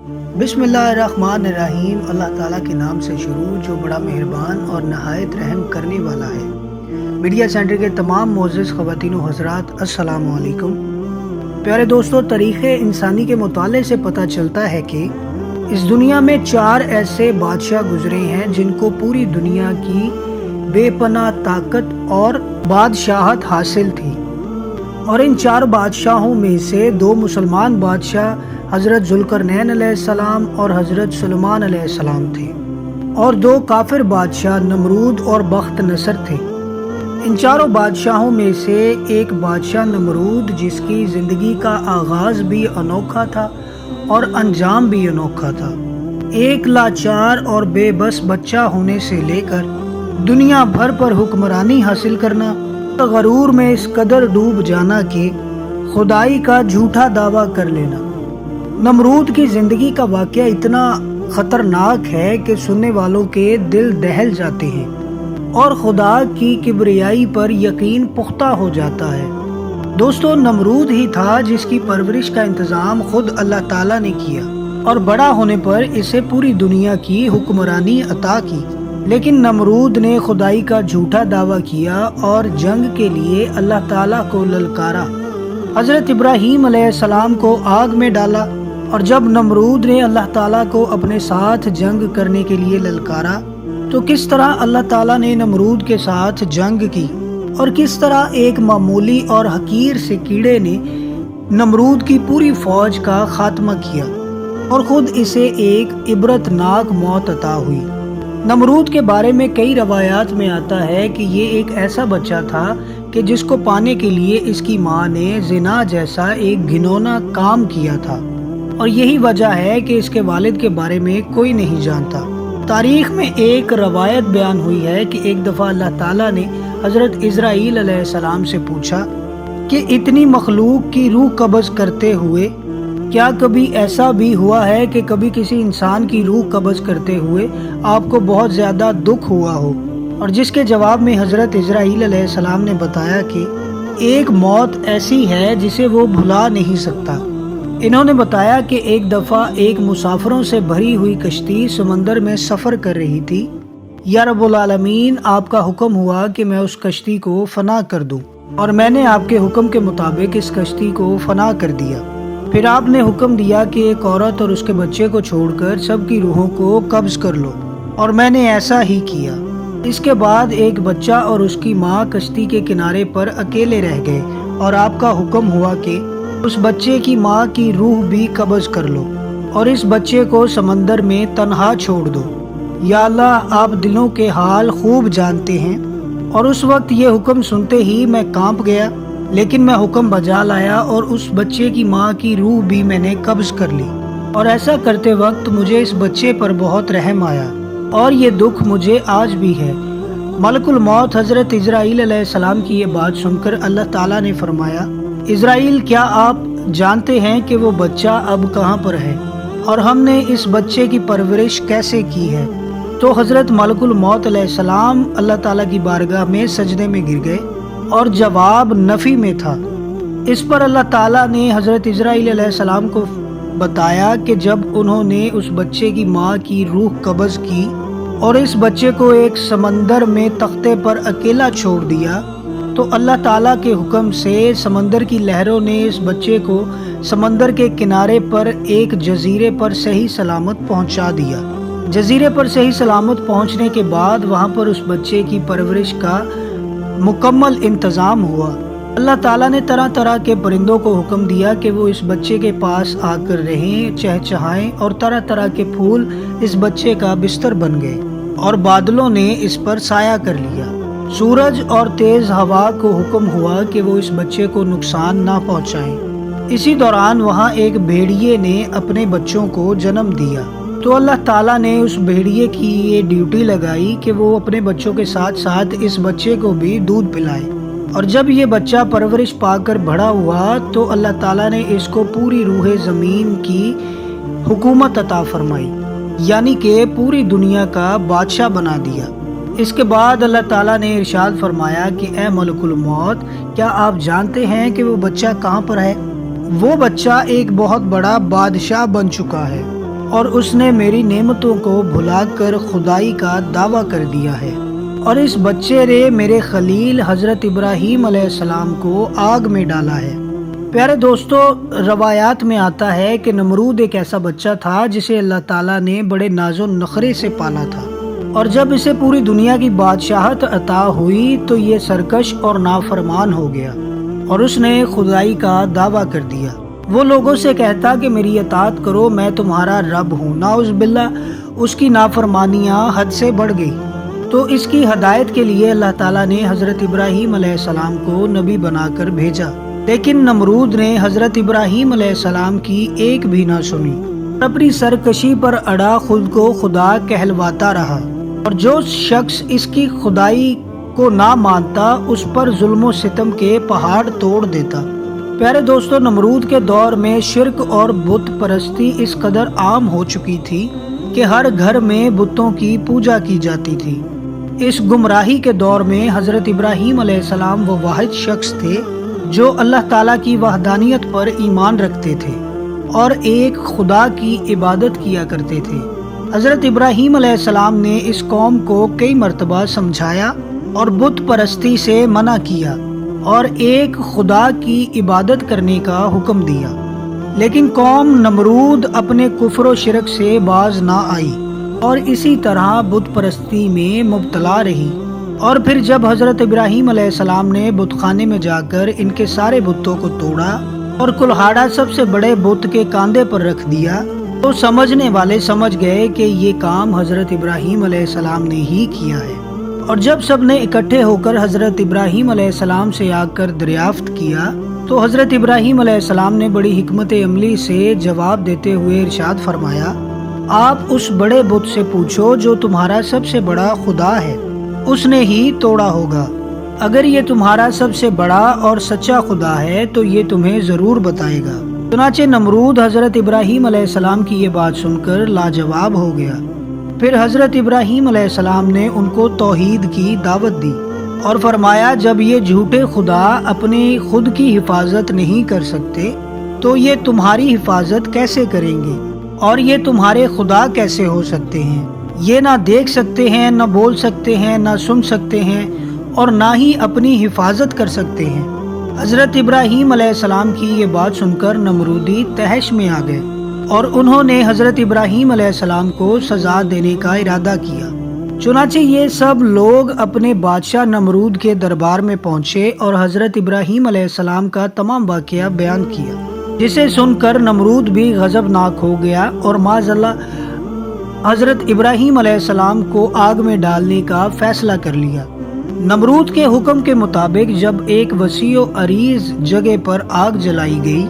बिस्मिल्लाहिर्रहमानिर्रहीम। अल्लाह ताला के नाम से शुरू जो बड़ा मेहरबान और नहायत रहम करने वाला है। मीडिया सेंटर के तमाम मोअज़्ज़ज़ ख़वातीन व हज़रात, अस्सलामु अलैकुम। प्यारे दोस्तों, तारीख़ इंसानी के मुताले से पता चलता है कि इस दुनिया में 4 ऐसे बादशाह गुजरे हैं जिनको पूरी दुनिया की बेपनाह ताकत और बादशाहत हासिल थी। और इन 4 बादशाहों में से 2 मुसलमान बादशाह हज़रत ज़ुल्करनैन अलैहिस्सलाम और हज़रत सुलेमान अलैहिस्सलाम थे, और 2 काफिर बादशाह नमरूद और बख्त नसर थे। इन चारों बादशाहों में से एक बादशाह नमरूद, जिसकी ज़िंदगी का आगाज़ भी अनोखा था और अंजाम भी अनोखा था। एक लाचार और बेबस बच्चा होने से लेकर दुनिया भर पर हुक्मरानी हासिल करना, गरूर में इस कदर डूब जाना कि खुदाई का झूठा दावा कर लेना। नमरूद की ज़िंदगी का वाक़या इतना ख़तरनाक है कि सुनने वालों के दिल दहल जाते हैं और खुदा की किबरियाई पर यकीन पुख्ता हो जाता है। दोस्तों, नमरूद ही था जिसकी परवरिश का इंतज़ाम खुद अल्लाह ताला ने किया और बड़ा होने पर इसे पूरी दुनिया की हुक्मरानी अता की। लेकिन नमरूद ने खुदाई का झूठा दावा किया और जंग के लिए अल्लाह ताला को ललकारा। हज़रत इब्राहीम अलैहिस्सलाम को आग में डाला, और जब नमरूद ने अल्लाह ताला को अपने साथ जंग करने के लिए ललकारा तो किस तरह अल्लाह ताला ने नमरूद के साथ जंग की और किस तरह एक मामूली और हकीर से कीड़े ने नमरूद की पूरी फौज का खात्मा किया और खुद इसे एक इबरतनाक मौत अता हुई। नमरूद के बारे में कई रवायात में आता है कि ये एक ऐसा बच्चा था कि जिसको पाने के लिए इसकी माँ ने जिना जैसा एक घिनौना काम किया था, और यही वजह है कि इसके वालिद के बारे में कोई नहीं जानता। तारीख में एक रवायत बयान हुई है कि एक दफ़ा अल्लाह ताला ने हज़रत इज़राइल अलैहिस्सलाम से पूछा कि इतनी मखलूक की रूह कब्ज़ करते हुए क्या कभी ऐसा भी हुआ है कि कभी किसी इंसान की रूह कब्ज़ करते हुए आपको बहुत ज़्यादा दुख हुआ हो? और जिसके जवाब में हज़रत इज़राइल अलैहिस्सलाम ने बताया कि एक मौत ऐसी है जिसे वो भुला नहीं सकता। इन्होंने बताया कि एक दफ़ा एक मुसाफिरों से भरी हुई कश्ती समंदर में सफ़र कर रही थी। या रब्बुल आलमीन, आपका हुक्म हुआ कि मैं उस कश्ती को फना कर दूं, और मैंने आपके हुक्म के मुताबिक इस कश्ती को फना कर दिया। फिर आपने हुक्म दिया कि एक औरत और उसके बच्चे को छोड़कर सबकी रूहों को कब्ज़ कर लो, और मैंने ऐसा ही किया। इसके बाद एक बच्चा और उसकी माँ कश्ती के किनारे पर अकेले रह गए, और आपका हुक्म हुआ कि उस बच्चे की माँ की रूह भी कब्ज़ कर लो और इस बच्चे को समंदर में तन्हा छोड़ दो। या अल्लाह, आप दिलों के हाल खूब जानते हैं। और उस वक्त ये हुक्म सुनते ही मैं कांप गया, लेकिन मैं हुक्म बजा लाया और उस बच्चे की माँ की रूह भी मैंने कब्ज़ कर ली। और ऐसा करते वक्त मुझे इस बच्चे पर बहुत रहम आया, और ये दुख मुझे आज भी है। मलकुल मौत हज़रत इज़राइल अलैहिस्सलाम की ये बात सुनकर अल्लाह ताला ने फरमाया, इज़राइल, क्या आप जानते हैं कि वो बच्चा अब कहाँ पर है और हमने इस बच्चे की परवरिश कैसे की है? तो हज़रत मलकुल मौत अलैहिस्सलाम अल्लाह ताला की बारगाह में सजदे में गिर गए और जवाब नफ़ी में था। इस पर अल्लाह ताला ने हज़रत इज़राइल अलैहिस्सलाम को बताया कि जब उन्होंने उस बच्चे की माँ की रूह कब्ज़ की और इस बच्चे को एक समंदर में तख्ते पर अकेला छोड़ दिया, तो अल्लाह ताला के हुक्म से समंदर की लहरों ने इस बच्चे को समंदर के किनारे पर एक जजीरे पर सही सलामत पहुंचा दिया। जजीरे पर सही सलामत पहुंचने के बाद वहां पर उस बच्चे की परवरिश का मुकम्मल इंतज़ाम हुआ। अल्लाह ताला ने तरह तरह के परिंदों को हुक्म दिया कि वो इस बच्चे के पास आकर रहें, चहचहाएं, और तरह तरह के फूल इस बच्चे का बिस्तर बन गए और बादलों ने इस पर साया कर लिया। सूरज और तेज हवा को हुक्म हुआ कि वो इस बच्चे को नुकसान ना पहुंचाएं। इसी दौरान वहां एक भेड़िए ने अपने बच्चों को जन्म दिया, तो अल्लाह ताला ने उस भेड़िए की ये ड्यूटी लगाई कि वो अपने बच्चों के साथ साथ इस बच्चे को भी दूध पिलाए। और जब ये बच्चा परवरिश पाकर बड़ा हुआ तो अल्लाह ताला ने इसको पूरी रूह ज़मीन की हुकूमत अता फरमाई, यानी कि पूरी दुनिया का बादशाह बना दिया। इसके बाद अल्लाह ताला ने इरशाद फरमाया कि ए मलकुल मौत, क्या आप जानते हैं कि वो बच्चा कहाँ पर है? वो बच्चा एक बहुत बड़ा बादशाह बन चुका है اور اس نے میری نعمتوں کو بھلا کر خدائی کا دعویٰ کر دیا ہے، اور اس بچے نے میرے خلیل حضرت ابراہیم علیہ السلام کو آگ میں ڈالا ہے۔ پیارے دوستو، روایات میں آتا ہے کہ نمرود ایک ایسا بچہ تھا جسے اللہ تعالیٰ نے بڑے ناز و نخرے سے پالا تھا، اور جب اسے پوری دنیا کی بادشاہت عطا ہوئی تو یہ سرکش اور نافرمان ہو گیا، اور اس نے خدائی کا دعویٰ کر دیا۔ وہ لوگوں سے کہتا کہ میری اطاعت کرو، میں تمہارا رب ہوں۔ نعوذ باللہ، اس کی نافرمانیاں حد سے بڑھ گئی۔ تو اس کی ہدایت کے لیے اللہ تعالیٰ نے حضرت ابراہیم علیہ السلام کو نبی بنا کر بھیجا، لیکن نمرود نے حضرت ابراہیم علیہ السلام کی ایک بھی نہ سنی، اپنی سرکشی پر اڑا خود کو خدا کہلواتا رہا، اور جو شخص اس کی خدائی کو نہ مانتا اس پر ظلم و ستم کے پہاڑ توڑ دیتا۔ پیارے دوستو، نمرود کے دور میں شرک اور بت پرستی اس قدر عام ہو چکی تھی کہ ہر گھر میں بتوں کی پوجا کی جاتی تھی۔ اس گمراہی کے دور میں حضرت ابراہیم علیہ السلام وہ واحد شخص تھے جو اللہ تعالیٰ کی وحدانیت پر ایمان رکھتے تھے اور ایک خدا کی عبادت کیا کرتے تھے۔ حضرت ابراہیم علیہ السلام نے اس قوم کو کئی مرتبہ سمجھایا اور بت پرستی سے منع کیا اور ایک خدا کی عبادت کرنے کا حکم دیا، لیکن قوم نمرود اپنے کفر و شرک سے باز نہ آئی اور اسی طرح بت پرستی میں مبتلا رہی۔ اور پھر جب حضرت ابراہیم علیہ السلام نے بت خانے میں جا کر ان کے سارے بتوں کو توڑا اور کلہاڑا سب سے بڑے بت کے کاندھے پر رکھ دیا تو سمجھنے والے سمجھ گئے کہ یہ کام حضرت ابراہیم علیہ السلام نے ہی کیا ہے۔ اور جب سب نے اکٹھے ہو کر حضرت ابراہیم علیہ السلام سے آ کر دریافت کیا تو حضرت ابراہیم علیہ السلام نے بڑی حکمت عملی سے جواب دیتے ہوئے ارشاد فرمایا، آپ اس بڑے بت سے پوچھو جو تمہارا سب سے بڑا خدا ہے، اس نے ہی توڑا ہوگا۔ اگر یہ تمہارا سب سے بڑا اور سچا خدا ہے تو یہ تمہیں ضرور بتائے گا۔ چنانچہ نمرود حضرت ابراہیم علیہ السلام کی یہ بات سن کر لاجواب ہو گیا۔ پھر حضرت ابراہیم علیہ السلام نے ان کو توحید کی دعوت دی اور فرمایا، جب یہ جھوٹے خدا اپنے خود کی حفاظت نہیں کر سکتے تو یہ تمہاری حفاظت کیسے کریں گے، اور یہ تمہارے خدا کیسے ہو سکتے ہیں؟ یہ نہ دیکھ سکتے ہیں، نہ بول سکتے ہیں، نہ سن سکتے ہیں، اور نہ ہی اپنی حفاظت کر سکتے ہیں۔ حضرت ابراہیم علیہ السلام کی یہ بات سن کر نمرودی تہش میں آ گئے اور انہوں نے حضرت ابراہیم علیہ السلام کو سزا دینے کا ارادہ کیا۔ چنانچہ یہ سب لوگ اپنے بادشاہ نمرود کے دربار میں پہنچے اور حضرت ابراہیم علیہ السلام کا تمام واقعہ بیان کیا، جسے سن کر نمرود بھی غضبناک ہو گیا اور معاذ اللہ حضرت ابراہیم علیہ السلام کو آگ میں ڈالنے کا فیصلہ کر لیا۔ نمرود کے حکم کے مطابق جب ایک وسیع و عریض جگہ پر آگ جلائی گئی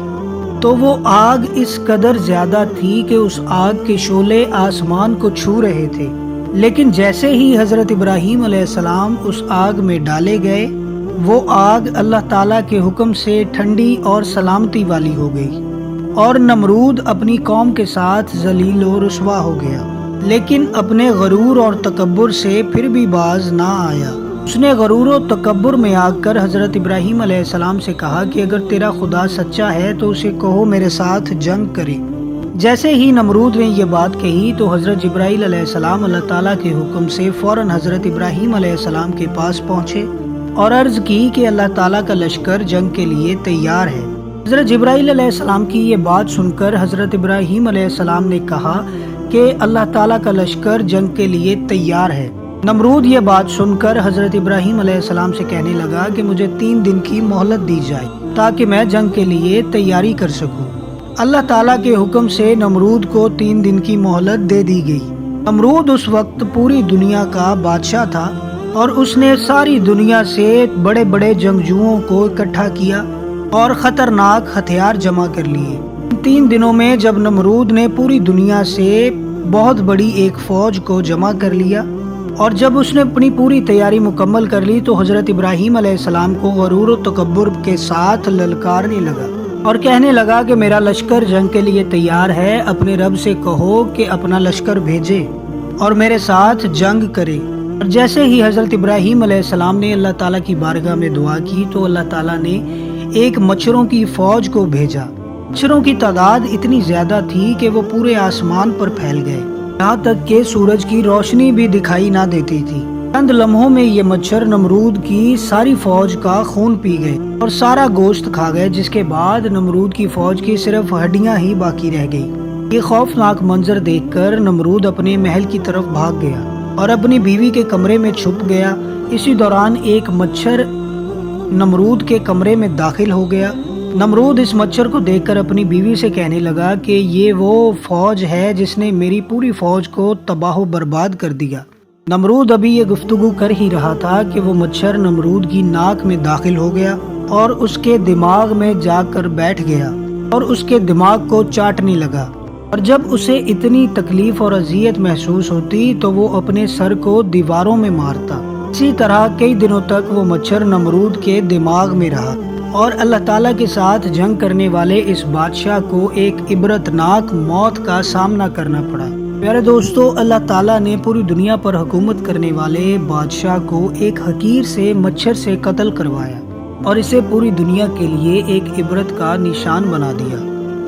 تو وہ آگ اس قدر زیادہ تھی کہ اس آگ کے شعلے آسمان کو چھو رہے تھے، لیکن جیسے ہی حضرت ابراہیم علیہ السلام اس آگ میں ڈالے گئے وہ آگ اللہ تعالیٰ کے حکم سے ٹھنڈی اور سلامتی والی ہو گئی، اور نمرود اپنی قوم کے ساتھ ذلیل و رسوا ہو گیا، لیکن اپنے غرور اور تکبر سے پھر بھی باز نہ آیا۔ اس نے غرور و تکبر میں آ کر حضرت ابراہیم علیہ السلام سے کہا کہ اگر تیرا خدا سچا ہے تو اسے کہو میرے ساتھ جنگ کرے۔ جیسے ہی نمرود نے یہ بات کہی تو حضرت جبرائیل علیہ السلام اللہ تعالیٰ کے حکم سے فوراً حضرت ابراہیم علیہ السلام کے پاس پہنچے اور عرض کی کہ اللہ تعالیٰ کا لشکر جنگ کے لیے تیار ہے۔ حضرت جبرائیل علیہ السلام کی یہ بات سن کر حضرت ابراہیم علیہ السلام نے کہا کہ اللہ تعالیٰ کا لشکر جنگ کے لیے تیار ہے۔ نمرود یہ بات سن کر حضرت ابراہیم علیہ السلام سے کہنے لگا کہ مجھے 3 دن کی مہلت دی جائے تاکہ میں جنگ کے لیے تیاری کر سکوں۔ اللہ تعالیٰ کے حکم سے نمرود کو 3 دن کی مہلت دے دی گئی۔ نمرود اس وقت پوری دنیا کا بادشاہ تھا اور اس نے ساری دنیا سے بڑے بڑے جنگجوؤں کو اکٹھا کیا اور خطرناک ہتھیار جمع کر لیے۔ 3 دنوں میں جب نمرود نے پوری دنیا سے بہت بڑی ایک فوج کو جمع کر لیا اور جب اس نے اپنی پوری تیاری مکمل کر لی تو حضرت ابراہیم علیہ السلام کو غرور و تکبر کے ساتھ للکارنے لگا اور کہنے لگا کہ میرا لشکر جنگ کے لیے تیار ہے، اپنے رب سے کہو کہ اپنا لشکر بھیجے اور میرے ساتھ جنگ کرے۔ اور جیسے ہی حضرت ابراہیم علیہ السلام نے اللہ تعالیٰ کی بارگاہ میں دعا کی تو اللہ تعالیٰ نے ایک مچھروں کی فوج کو بھیجا मच्छरों की तादाद इतनी ज्यादा थी कि वो पूरे आसमान पर फैल गए, यहाँ तक कि सूरज की रोशनी भी दिखाई ना देती थी। चंद लम्हों में ये मच्छर नमरूद की सारी फौज का खून पी गए और सारा गोश्त खा गए, जिसके बाद नमरूद की फौज की सिर्फ हड्डियां ही बाकी रह गई। ये खौफनाक मंजर देखकर नमरूद अपने महल की तरफ भाग गया और अपनी बीवी के कमरे में छुप गया। इसी दौरान एक मच्छर नमरूद के कमरे में दाखिल हो गया। नमरूद इस मच्छर को देखकर अपनी बीवी से कहने लगा कि ये वो फौज है जिसने मेरी पूरी फौज को तबाह बर्बाद कर दिया। नमरूद अभी ये गुफ्तगू कर ही रहा था कि वो मच्छर नमरूद की नाक में दाखिल हो गया और उसके दिमाग में जाकर बैठ गया और उसके दिमाग को चाटने लगा। और जब उसे इतनी तकलीफ और अजियत महसूस होती तो वो अपने सर को दीवारों में मारता। इसी तरह कई दिनों तक वो मच्छर नमरूद के दिमाग में रहा और अल्लाह ताला के साथ जंग करने वाले इस बादशाह को एक इबरतनाक मौत का सामना करना पड़ा। प्यारे दोस्तों, अल्लाह ताला ने पूरी दुनिया पर हुकूमत करने वाले बादशाह को एक हकीर से मच्छर से कत्ल करवाया और इसे पूरी दुनिया के लिए एक इबरत का निशान बना दिया।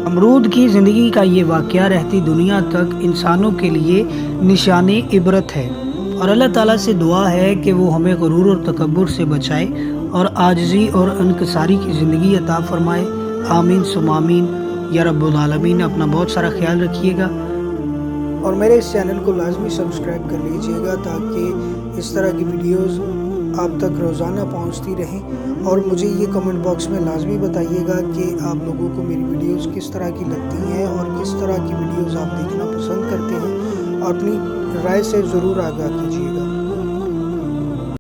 नमरूद की ज़िंदगी का ये वाक़या रहती दुनिया तक इंसानों के लिए निशान इबरत है और अल्लाह ताला से दुआ है कि वो हमें गुरूर और तकब्बुर से बचाए और आजिज़ी और इनकिसारी की ज़िंदगी अता फरमाए। आमीन सुम्मा आमीन या रब्बुल आलमीन। अपना बहुत सारा ख्याल रखिएगा और मेरे इस चैनल को लाजमी सब्सक्राइब कर लीजिएगा ताकि इस तरह की वीडियोस आप तक रोज़ाना पहुंचती रहें। और मुझे ये कमेंट बॉक्स में लाजमी बताइएगा कि आप लोगों को मेरी वीडियोस किस तरह की लगती हैं और किस तरह की वीडियोस आप देखना पसंद करते हैं। अपनी राय से ज़रूर आगाह कीजिएगा।